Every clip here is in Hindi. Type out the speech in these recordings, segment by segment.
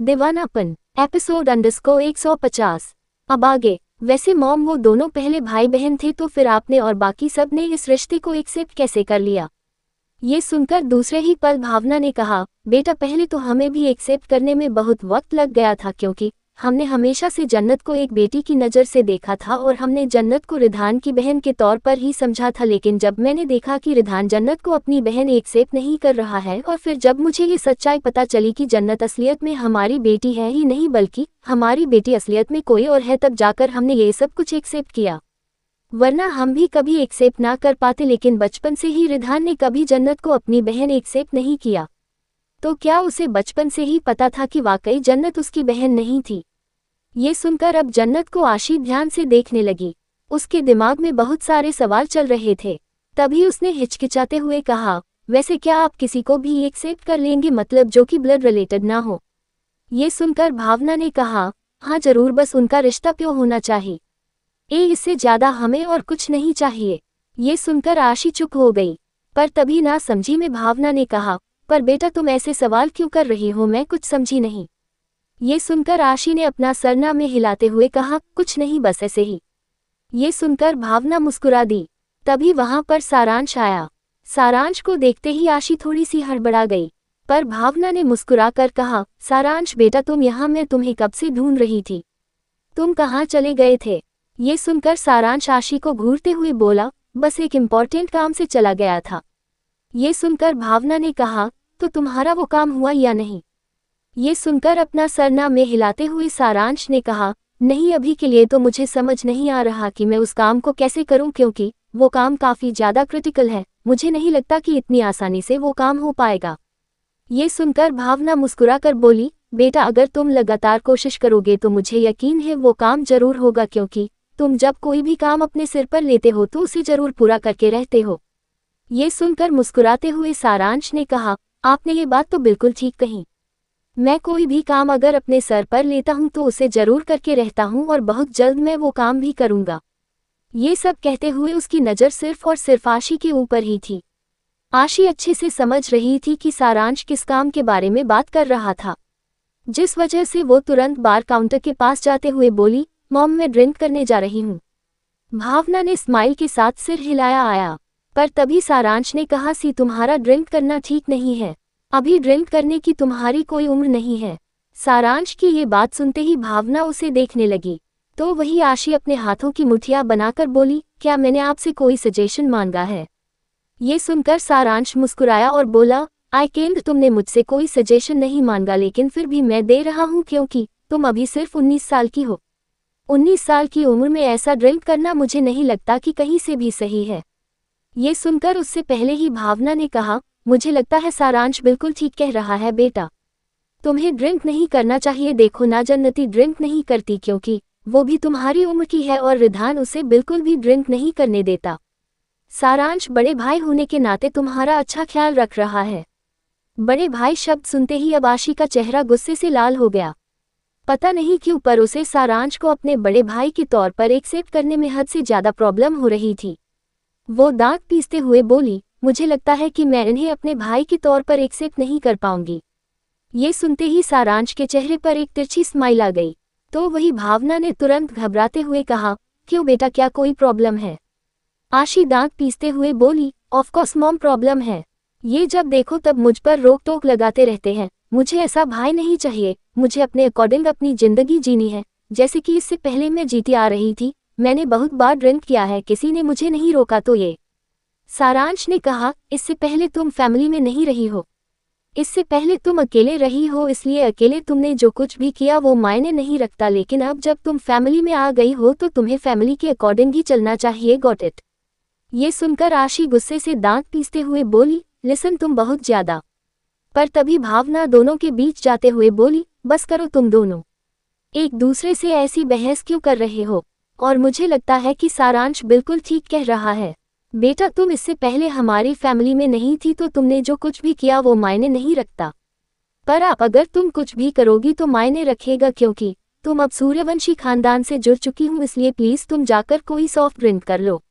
दीवानापन एपिसोड _150। अब आगे। वैसे मॉम वो दोनों पहले भाई बहन थे तो फिर आपने और बाकी सब ने इस रिश्ते को एक्सेप्ट कैसे कर लिया? ये सुनकर दूसरे ही पल भावना ने कहा, बेटा पहले तो हमें भी एक्सेप्ट करने में बहुत वक्त लग गया था क्योंकि हमने हमेशा से जन्नत को एक बेटी की नज़र से देखा था और हमने जन्नत को रिधान की बहन के तौर पर ही समझा था। लेकिन जब मैंने देखा कि रिधान जन्नत को अपनी बहन एक्सेप्ट नहीं कर रहा है और फिर जब मुझे ये सच्चाई पता चली कि जन्नत असलियत में हमारी बेटी है ही नहीं बल्कि हमारी बेटी असलियत में कोई और है, तब जाकर हमने ये सब कुछ एक्सेप्ट किया। वरना हम भी कभी एक्सेप्ट ना कर पाते। लेकिन बचपन से ही रिधान ने कभी जन्नत को अपनी बहन एक्सेप्ट नहीं किया। तो क्या उसे बचपन से ही पता था कि वाकई जन्नत उसकी बहन नहीं थी? ये सुनकर अब जन्नत को आशी ध्यान से देखने लगी। उसके दिमाग में बहुत सारे सवाल चल रहे थे। तभी उसने हिचकिचाते हुए कहा, वैसे क्या आप किसी को भी एक्सेप्ट कर लेंगे, मतलब जो कि ब्लड रिलेटेड ना हो? ये सुनकर भावना ने कहा, हाँ जरूर, बस उनका रिश्ता प्योर होना चाहिए। इससे ज्यादा हमें और कुछ नहीं चाहिए। ये सुनकर आशी चुप हो गई। पर तभी ना समझी में भावना ने कहा, पर बेटा तुम ऐसे सवाल क्यों कर रही हो, मैं कुछ समझी नहीं। ये सुनकर आशी ने अपना सर ना में हिलाते हुए कहा, कुछ नहीं, बस ऐसे ही। ये सुनकर भावना मुस्कुरा दी। तभी वहां पर सारांश आया। सारांश को देखते ही आशी थोड़ी सी हड़बड़ा गई, पर भावना ने मुस्कुरा कर कहा, सारांश बेटा तुम यहाँ, मैं तुम्हें कब से ढूंढ रही थी, तुम कहाँ चले गए थे? ये सुनकर सारांश आशी को घूरते हुए बोला, बस एक इम्पॉर्टेंट काम से चला गया था। ये सुनकर भावना ने कहा, तो तुम्हारा वो काम हुआ या नहीं? ये सुनकर अपना सर ना में हिलाते हुए सारांश ने कहा, नहीं, अभी के लिए तो मुझे समझ नहीं आ रहा कि मैं उस काम को कैसे करूं, क्योंकि वो काम काफी ज्यादा क्रिटिकल है। मुझे नहीं लगता कि इतनी आसानी से वो काम हो पाएगा। ये सुनकर भावना मुस्कुरा कर बोली, बेटा अगर तुम लगातार कोशिश करोगे तो मुझे यकीन है वो काम जरूर होगा, क्योंकि तुम जब कोई भी काम अपने सिर पर लेते हो तो उसे जरूर पूरा करके रहते हो। ये सुनकर मुस्कुराते हुए सारांश ने कहा, आपने ये बात तो बिल्कुल ठीक कही। मैं कोई भी काम अगर अपने सर पर लेता हूं तो उसे जरूर करके रहता हूं और बहुत जल्द मैं वो काम भी करूंगा। ये सब कहते हुए उसकी नज़र सिर्फ और सिर्फ आशी के ऊपर ही थी। आशी अच्छे से समझ रही थी कि सारांश किस काम के बारे में बात कर रहा था, जिस वजह से वो तुरंत बार काउंटर के पास जाते हुए बोली, मॉम मैं ड्रिंक करने जा रही हूँ। भावना ने स्माइल के साथ सिर हिलाया आया, पर तभी सारांश ने कहा, सी तुम्हारा ड्रिंक करना ठीक नहीं है, अभी ड्रिंक करने की तुम्हारी कोई उम्र नहीं है। सारांश की ये बात सुनते ही भावना उसे देखने लगी, तो वही आशी अपने हाथों की मुठियां बनाकर बोली, क्या मैंने आपसे कोई सजेशन मांगा है? ये सुनकर सारांश मुस्कुराया और बोला, आई केंद्र तुमने मुझसे कोई सजेशन नहीं मांगा, लेकिन फिर भी मैं दे रहा हूँ क्योंकि तुम अभी सिर्फ 19 साल की हो। 19 साल की उम्र में ऐसा ड्रिंक करना मुझे नहीं लगता कि कहीं से भी सही है। ये सुनकर उससे पहले ही भावना ने कहा, मुझे लगता है सारांश बिल्कुल ठीक कह रहा है बेटा, तुम्हें ड्रिंक नहीं करना चाहिए। देखो ना जन्नती ड्रिंक नहीं करती क्योंकि वो भी तुम्हारी उम्र की है और रिधान उसे बिल्कुल भी ड्रिंक नहीं करने देता। सारांश बड़े भाई होने के नाते तुम्हारा अच्छा ख्याल रख रहा है। बड़े भाई शब्द सुनते ही अब आशी का चेहरा गुस्से से लाल हो गया। पता नहीं क्यों पर उसे सारांश को अपने बड़े भाई के तौर पर एक्सेप्ट करने में हद से ज्यादा प्रॉब्लम हो रही थी। वो दांत पीसते हुए बोली, मुझे लगता है कि मैं इन्हें अपने भाई के तौर पर एक्सेप्ट नहीं कर पाऊंगी। ये सुनते ही सारांश के चेहरे पर एक तिरछी स्माइल आ गई, तो वही भावना ने तुरंत घबराते हुए कहा, क्यों बेटा, क्या कोई प्रॉब्लम है? आशी दांत पीसते हुए बोली, ऑफ कोर्स मॉम प्रॉब्लम है। ये जब देखो तब मुझ पर रोक टोक लगाते रहते हैं। मुझे ऐसा भाई नहीं चाहिए। मुझे अपने अकॉर्डिंग अपनी जिंदगी जीनी है, जैसे कि इससे पहले मैं जीती आ रही थी। मैंने बहुत बार ड्रिंक किया है, किसी ने मुझे नहीं रोका। तो ये सारांश ने कहा, इससे पहले तुम फैमिली में नहीं रही हो, इससे पहले तुम अकेले रही हो, इसलिए अकेले तुमने जो कुछ भी किया वो मायने नहीं रखता। लेकिन अब जब तुम फैमिली में आ गई हो तो तुम्हें फैमिली के अकॉर्डिंग ही चलना चाहिए। Got it? ये सुनकर आशी गुस्से से दांत पीसते हुए बोली, लिसन तुम बहुत ज्यादा। पर तभी भावना दोनों के बीच जाते हुए बोली, बस करो, तुम दोनों एक दूसरे से ऐसी बहस क्यों कर रहे हो? और मुझे लगता है कि सारांश बिल्कुल ठीक कह रहा है। बेटा तुम इससे पहले हमारी फैमिली में नहीं थी तो तुमने जो कुछ भी किया वो मायने नहीं रखता, पर अब अगर तुम कुछ भी करोगी तो मायने रखेगा, क्योंकि तुम अब सूर्यवंशी खानदान से जुड़ चुकी हूँ। इसलिए प्लीज तुम जाकर कोई सॉफ्ट ड्रिंक कर लो।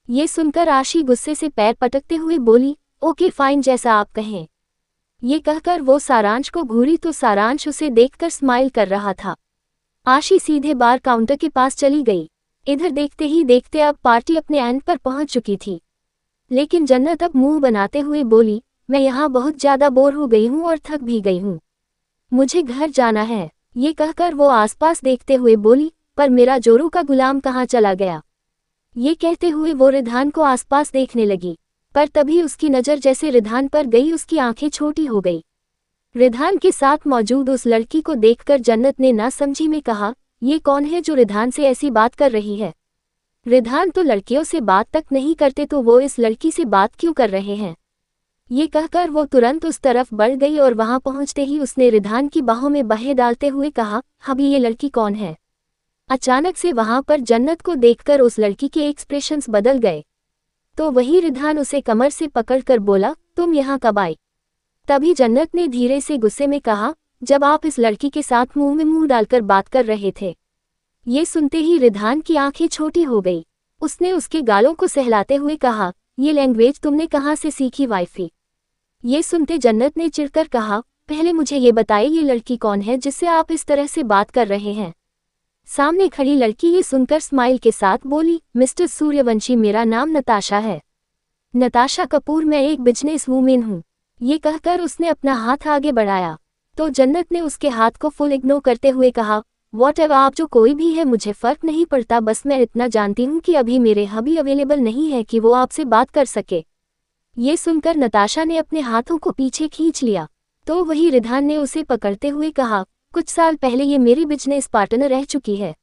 ये सुनकर आशी गुस्से से पैर पटकते हुए बोली, ओके फाइन, जैसा आप कहें। ये कहकर वो सारांश को घूरी तो सारांश उसे देखकर स्माइल कर रहा था। आशी सीधे बार काउंटर के पास चली गई। इधर देखते ही देखते अब पार्टी अपने एंड पर पहुंच चुकी थी। लेकिन जन्नत अब मुंह बनाते हुए बोली, मैं यहाँ बहुत ज्यादा बोर हो गई हूँ और थक भी गई हूँ, मुझे घर जाना है। ये कहकर वो आसपास देखते हुए बोली, पर मेरा जोरू का गुलाम कहाँ चला गया। ये कहते हुए वो रिधान को आसपास देखने लगी, पर तभी उसकी नज़र जैसे रिधान पर गई उसकी आंखें छोटी हो गई। रिधान के साथ मौजूद उस लड़की को देखकर जन्नत ने ना समझी में कहा, ये कौन है जो रिधान से ऐसी बात कर रही है। रिधान तो लड़कियों से बात तक नहीं करते तो वो इस लड़की से बात क्यों कर रहे हैं। ये कहकर वो तुरंत उस तरफ बढ़ गई और वहां पहुंचते ही उसने रिधान की बाहों में बाहें डालते हुए कहा, अभी ये लड़की कौन है। अचानक से वहां पर जन्नत को देखकर उस लड़की के एक्सप्रेशंस बदल गए। तो वही रिधान उसे कमर से पकड़कर बोला, तुम यहाँ कब आई। तभी जन्नत ने धीरे से गुस्से में कहा, जब आप इस लड़की के साथ मुंह में मुंह डालकर बात कर रहे थे। ये सुनते ही रिधान की आंखें छोटी हो गई। उसने उसके गालों को सहलाते हुए कहा, ये लैंग्वेज तुमने कहाँ से सीखी वाइफी। ये सुनते जन्नत ने चिढ़कर कहा, पहले मुझे ये बताइए ये लड़की कौन है जिससे आप इस तरह से बात कर रहे हैं। सामने खड़ी लड़की ये सुनकर स्माइल के साथ बोली, मिस्टर सूर्यवंशी मेरा नाम नताशा है, नताशा कपूर, मैं एक बिजनेस वूमेन हूँ। ये कहकर उसने अपना हाथ आगे बढ़ाया तो जन्नत ने उसके हाथ को फुल इग्नोर करते हुए कहा, वॉट एवर आप जो कोई भी है मुझे फर्क नहीं पड़ता, बस मैं इतना जानती हूँ कि अभी मेरे हबी अवेलेबल नहीं है कि वो आपसे बात कर सके। ये सुनकर नताशा ने अपने हाथों को पीछे खींच लिया तो वही रिधान ने उसे पकड़ते हुए कहा, कुछ साल पहले ये मेरी बिजनेस पार्टनर रह चुकी है,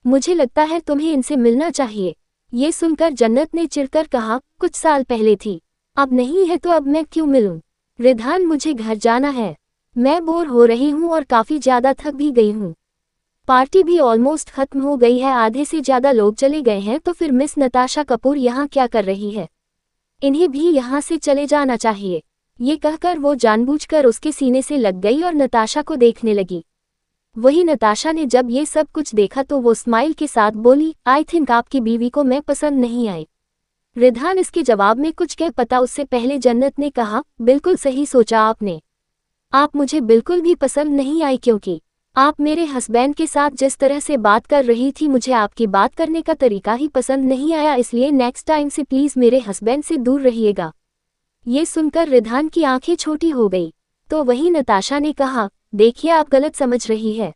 मुझे लगता है तुम्हें इनसे मिलना चाहिए। ये सुनकर जन्नत ने चिढ़कर कहा, कुछ साल पहले थी, अब नहीं है तो अब मैं क्यों मिलूं। रिधान मुझे घर जाना है, मैं बोर हो रही हूँ और काफ़ी ज़्यादा थक भी गई हूँ। पार्टी भी ऑलमोस्ट खत्म हो गई है, आधे से ज़्यादा लोग चले गए हैं, तो फिर मिस नताशा कपूर यहाँ क्या कर रही है, इन्हें भी यहाँ से चले जाना चाहिए। ये कहकर वो जानबूझकर उसके सीने से लग गई और नताशा को देखने लगी। वही नताशा ने जब ये सब कुछ देखा तो वो स्माइल के साथ बोली, आई थिंक आपकी बीवी को मैं पसंद नहीं आई। रिधान इसके जवाब में कुछ कह पता उससे पहले जन्नत ने कहा, बिल्कुल सही सोचा आपने, आप मुझे बिल्कुल भी पसंद नहीं आई, क्योंकि आप मेरे हस्बैंड के साथ जिस तरह से बात कर रही थी मुझे आपकी बात करने का तरीका ही पसंद नहीं आया, इसलिए नेक्स्ट टाइम से प्लीज़ मेरे हस्बैंड से दूर रहिएगा। ये सुनकर रिधान की आंखें छोटी हो गई तो वही नताशा ने कहा, देखिए आप गलत समझ रही है,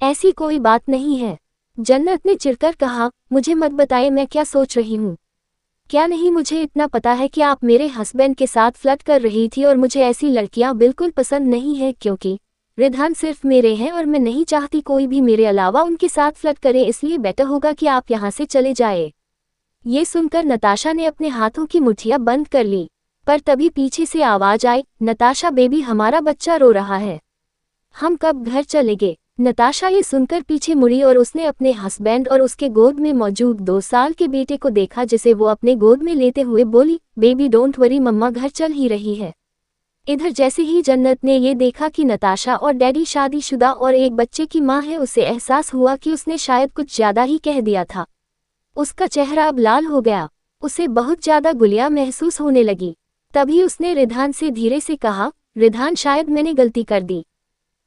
ऐसी कोई बात नहीं है। जन्नत ने चिढ़कर कहा, मुझे मत बताइए मैं क्या सोच रही हूँ, क्या नहीं मुझे इतना पता है कि आप मेरे हस्बैंड के साथ फ्लर्ट कर रही थी और मुझे ऐसी लड़कियां बिल्कुल पसंद नहीं है, क्योंकि रिधान सिर्फ मेरे हैं और मैं नहीं चाहती कोई भी मेरे अलावा उनके साथ फ्लर्ट करे, इसलिए बेटर होगा कि आप यहाँ से चले जाए। ये सुनकर नताशा ने अपने हाथों की मुट्ठियां बंद कर ली, पर तभी पीछे से आवाज आई, नताशा बेबी हमारा बच्चा रो रहा है, हम कब घर चलेंगे। नताशा ये सुनकर पीछे मुड़ी और उसने अपने हस्बैंड और उसके गोद में मौजूद 2 साल के बेटे को देखा जिसे वो अपने गोद में लेते हुए बोली, बेबी डोंट वरी मम्मा घर चल ही रही है। इधर जैसे ही जन्नत ने ये देखा कि नताशा और डैडी शादीशुदा और एक बच्चे की माँ है, उसे एहसास हुआ कि उसने शायद कुछ ज्यादा ही कह दिया था। उसका चेहरा अब लाल हो गया, उसे बहुत ज्यादा गुलिया महसूस होने लगी। तभी उसने रिधान से धीरे से कहा, रिधान शायद मैंने गलती कर दी।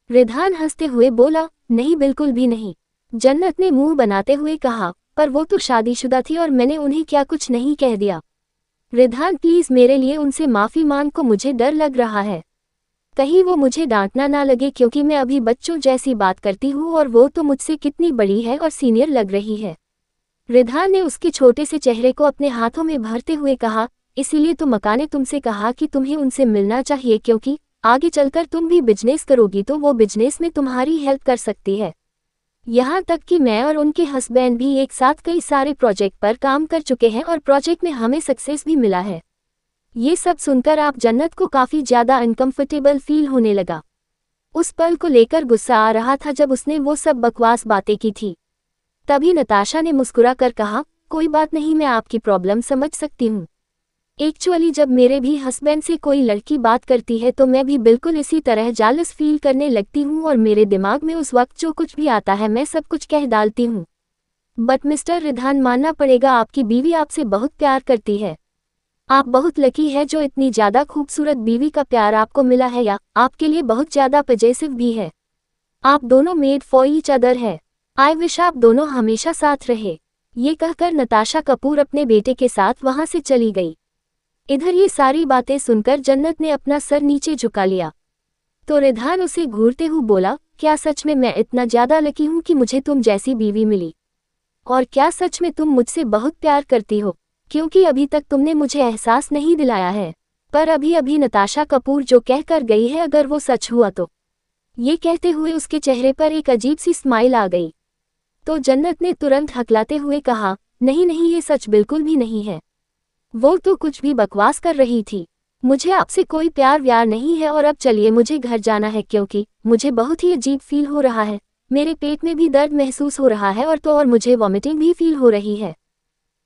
रिधान हंसते हुए बोला, नहीं बिल्कुल भी नहीं। जन्नत ने मुंह बनाते हुए कहा, पर वो तो शादीशुदा थी और मैंने उन्हें क्या कुछ नहीं कह दिया। रिधान प्लीज मेरे लिए उनसे माफी मांग को, मुझे डर लग रहा है कहीं वो मुझे डांटना ना लगे, क्योंकि मैं अभी बच्चों जैसी बात करती हूँ और वो तो मुझसे कितनी बड़ी है और सीनियर लग रही है। रिधान ने उसके छोटे से चेहरे को अपने हाथों में भरते हुए कहा, इसीलिए तो मका ने तुमसे कहा कि तुम्हें उनसे मिलना चाहिए, क्योंकि आगे चलकर तुम भी बिजनेस करोगी तो वो बिजनेस में तुम्हारी हेल्प कर सकती है। यहाँ तक कि मैं और उनके हस्बैंड भी एक साथ कई सारे प्रोजेक्ट पर काम कर चुके हैं और प्रोजेक्ट में हमें सक्सेस भी मिला है। ये सब सुनकर आप जन्नत को काफ़ी ज़्यादा अनकंफर्टेबल फील होने लगा। उस पल को लेकर गुस्सा आ रहा था जब उसने वो सब बकवास बातें की थी। तभी नताशा ने मुस्कुरा कर कहा, कोई बात नहीं, मैं आपकी प्रॉब्लम समझ सकती हूँ। एक्चुअली जब मेरे भी हस्बैंड से कोई लड़की बात करती है तो मैं भी बिल्कुल इसी तरह जालस फील करने लगती हूँ और मेरे दिमाग में उस वक्त जो कुछ भी आता है मैं सब कुछ कह डालती हूँ। बट मिस्टर रिधान मानना पड़ेगा, आपकी बीवी आपसे बहुत प्यार करती है, आप बहुत लकी है जो इतनी ज्यादा खूबसूरत बीवी का प्यार आपको मिला है, या आपके लिए बहुत ज्यादा पजेसिव भी है। आप दोनों मेड फॉर ईच अदर है। आई विश आप दोनों हमेशा साथ रहे। ये कहकर नताशा कपूर अपने बेटे के साथ वहां से चली गई। इधर ये सारी बातें सुनकर जन्नत ने अपना सर नीचे झुका लिया तो रिधान उसे घूरते हुए बोला, क्या सच में मैं इतना ज्यादा लकी हूं कि मुझे तुम जैसी बीवी मिली? और क्या सच में तुम मुझसे बहुत प्यार करती हो? क्योंकि अभी तक तुमने मुझे एहसास नहीं दिलाया है। पर अभी अभी नताशा कपूर जो कह कर गई है, अगर वो सच हुआ तो। ये कहते हुए उसके चेहरे पर एक अजीब सी स्माइल आ गई। तो जन्नत ने तुरंत हकलाते हुए कहा, नहीं नहीं, ये सच बिल्कुल भी नहीं है। वो तो कुछ भी बकवास कर रही थी। मुझे आपसे कोई प्यार व्यार नहीं है और अब चलिए मुझे घर जाना है, क्योंकि मुझे बहुत ही अजीब फील हो रहा है। मेरे पेट में भी दर्द महसूस हो रहा है और मुझे वॉमिटिंग भी फील हो रही है।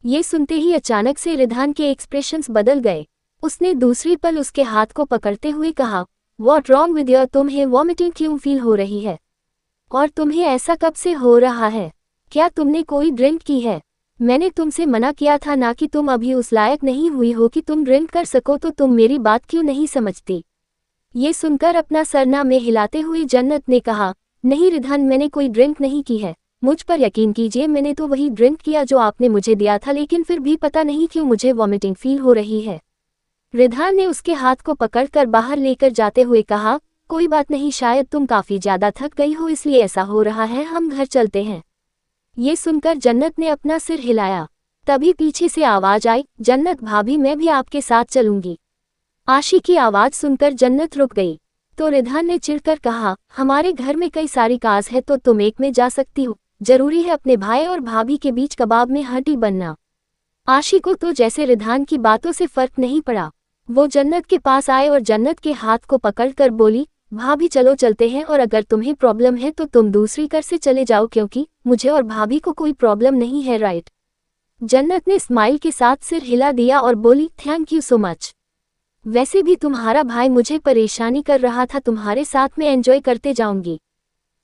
ये सुनते ही अचानक से रिधान के एक्सप्रेशंस बदल गए। उसने दूसरी पल उसके हाथ को पकड़ते हुए कहा, व्हाट रॉन्ग विद योर, तुम्हें वॉमिटिंग क्यों फील हो रही है? और तुम्हें ऐसा कब से हो रहा है? क्या तुमने कोई ड्रिंक की है? मैंने तुमसे मना किया था ना कि तुम अभी उस लायक नहीं हुई हो कि तुम ड्रिंक कर सको, तो तुम मेरी बात क्यों नहीं समझती? ये सुनकर अपना सरना में हिलाते हुए जन्नत ने कहा, नहीं रिधान, मैंने कोई ड्रिंक नहीं की है। मुझ पर यकीन कीजिए, मैंने तो वही ड्रिंक किया जो आपने मुझे दिया था, लेकिन फिर भी पता नहीं क्यों मुझे वॉमिटिंग फील हो रही है। रिधान ने उसके हाथ को पकड़कर बाहर लेकर जाते हुए कहा, कोई बात नहीं, शायद तुम काफी ज्यादा थक गई हो इसलिए ऐसा हो रहा है, हम घर चलते हैं। ये सुनकर जन्नत ने अपना सिर हिलाया। तभी पीछे से आवाज आई, जन्नत भाभी, मैं भी आपके साथ चलूंगी। आशी की आवाज सुनकर जन्नत रुक गई। तो रिधान ने चिढ़कर कहा, हमारे घर में कई सारी कार्स है तो तुम एक में जा सकती हो, जरूरी है अपने भाई और भाभी के बीच कबाब में हड्डी बनना? आशी को तो जैसे रिधान की बातों से फर्क नहीं पड़ा। वो जन्नत के पास आए और जन्नत के हाथ को पकड़कर बोली, भाभी चलो चलते हैं, और अगर तुम्हें प्रॉब्लम है तो तुम दूसरी कार से चले जाओ, क्योंकि मुझे और भाभी को कोई प्रॉब्लम नहीं है, राइट? जन्नत ने स्माइल के साथ सिर हिला दिया और बोली, थैंक यू सो मच। वैसे भी तुम्हारा भाई मुझे परेशानी कर रहा था, तुम्हारे साथ में एंजॉय करते जाऊंगी।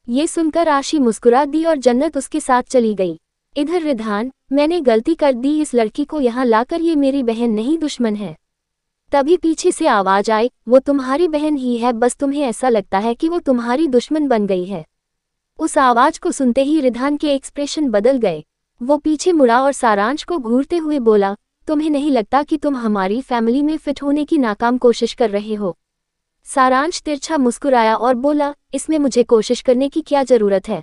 ये सुनकर आशी मुस्कुरा दी और जन्नत उसके साथ चली गई। इधर रिधान, मैंने गलती कर दी, इस लड़की को यहाँ लाकर, ये मेरी बहन नहीं दुश्मन है। तभी पीछे से आवाज आई, वो तुम्हारी बहन ही है, बस तुम्हें ऐसा लगता है कि वो तुम्हारी दुश्मन बन गई है। उस आवाज को सुनते ही रिधान के एक्सप्रेशन बदल गए। वो पीछे मुड़ा और सारांश को घूरते हुए बोला, तुम्हें नहीं लगता कि तुम हमारी फैमिली में फिट होने की नाकाम कोशिश कर रहे हो? सारांश तिरछा मुस्कुराया और बोला, इसमें मुझे कोशिश करने की क्या जरूरत है?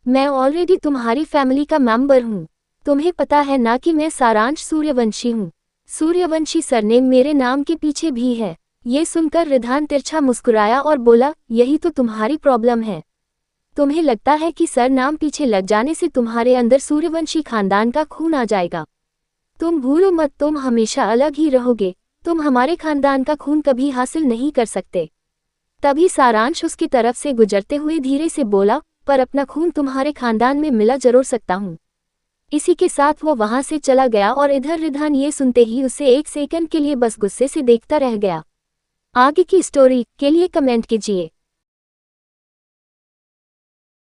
मैं ऑलरेडी तुम्हारी फैमिली का मेंबर हूँ। तुम्हें पता है ना कि मैं सारांश सूर्यवंशी हूँ। सूर्यवंशी सरनेम मेरे नाम के पीछे भी है। ये सुनकर रिधान तिरछा मुस्कुराया और बोला, यही तो तुम्हारी प्रॉब्लम है। तुम्हें लगता है कि सरनाम पीछे लग जाने से तुम्हारे अंदर सूर्यवंशी खानदान का खून आ जाएगा। तुम भूलो मत, तुम हमेशा अलग ही रहोगे। तुम हमारे खानदान का खून कभी हासिल नहीं कर सकते। तभी सारांश उसकी तरफ से गुजरते हुए धीरे से बोला, पर अपना खून तुम्हारे खानदान में मिला जरूर सकता हूँ। इसी के साथ वो वहां से चला गया और इधर रिधान ये सुनते ही उसे एक सेकंड के लिए बस गुस्से से देखता रह गया। आगे की स्टोरी के लिए कमेंट कीजिए।